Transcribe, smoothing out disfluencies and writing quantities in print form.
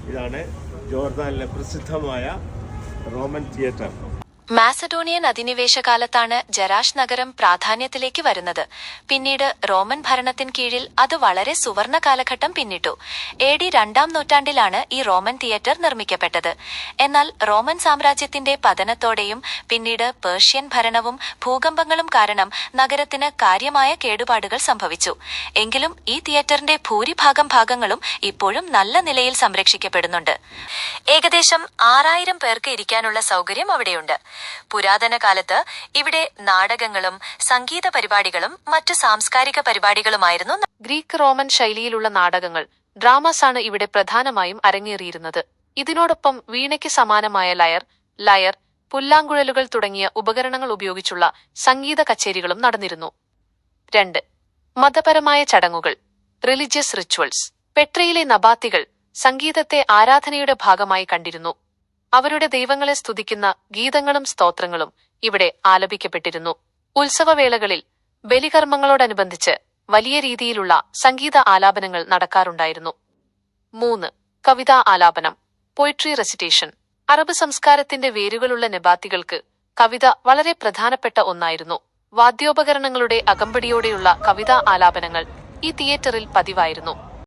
ഇതാണ് ജോർദാനിലെ പ്രസിദ്ധമായ Roman theatre. Macedonian അധിനിവേശ കാലത്താണ് ജറാഷ് നഗരം പ്രാധാന്യത്തിലേക്ക് വരുന്നത്. പിന്നീട് റോമൻ ഭരണത്തിൻ കീഴിൽ അത് വളരെ സുവർണ കാലഘട്ടം പിന്നിട്ടു. AD 2-ാം നൂറ്റാണ്ടിലാണ് ഈ റോമൻ തിയേറ്റർ നിർമ്മിക്കപ്പെട്ടത്. എന്നാൽ റോമൻ സാമ്രാജ്യത്തിന്റെ പതനത്തോടെയും പിന്നീട് പേർഷ്യൻ ഭരണവും ഭൂകമ്പങ്ങളും കാരണം നഗരത്തിന് കാര്യമായ കേടുപാടുകൾ സംഭവിച്ചു. എങ്കിലും ഈ തിയേറ്ററിന്റെ ഭൂരിഭാഗം ഭാഗങ്ങളും ഇപ്പോഴും നല്ല നിലയിൽ സംരക്ഷിക്കപ്പെടുന്നുണ്ട്. ഏകദേശം 6000 പേർക്ക് ഇരിക്കാനുള്ള സൗകര്യം അവിടെയുണ്ട്. പുരാതന കാലത്ത് ഇവിടെ നാടകങ്ങളും സംഗീത പരിപാടികളും മറ്റു സാംസ്കാരിക പരിപാടികളുമായിരുന്നു. ഗ്രീക്ക് റോമൻ ശൈലിയിലുള്ള നാടകങ്ങൾ, ഡ്രാമാസ് ആണ് ഇവിടെ പ്രധാനമായും അരങ്ങേറിയിരുന്നത്. ഇതിനോടൊപ്പം വീണയ്ക്ക് സമാനമായ ലയർ, പുല്ലാങ്കുഴലുകൾ തുടങ്ങിയ ഉപകരണങ്ങൾ ഉപയോഗിച്ചുള്ള സംഗീത കച്ചേരികളും നടന്നിരുന്നു. 2. മതപരമായ ചടങ്ങുകൾ, റിലിജിയസ് റിച്വൽസ്. പെട്രയിലെ നബാത്തികൾ സംഗീതത്തെ ആരാധനയുടെ ഭാഗമായി കണ്ടിരുന്നു. അവരുടെ ദൈവങ്ങളെ സ്തുതിക്കുന്ന ഗീതങ്ങളും സ്തോത്രങ്ങളും ഇവിടെ ആലപിക്കപ്പെട്ടിരുന്നു. ഉത്സവവേളകളിൽ ബലികർമ്മങ്ങളോടനുബന്ധിച്ച് വലിയ രീതിയിലുള്ള സംഗീത ആലാപനങ്ങൾ നടക്കാറുണ്ടായിരുന്നു. 3. കവിതാ ആലാപനം, പോയിട്രി റെസിറ്റേഷൻ. അറബ് സംസ്കാരത്തിന്റെ വേരുകളുള്ള നബാത്തികൾക്ക് കവിത വളരെ പ്രധാനപ്പെട്ട ഒന്നായിരുന്നു. വാദ്യോപകരണങ്ങളുടെ അകമ്പടിയോടെയുള്ള കവിതാ ആലാപനങ്ങൾ ഈ തിയേറ്ററിൽ പതിവായിരുന്നു.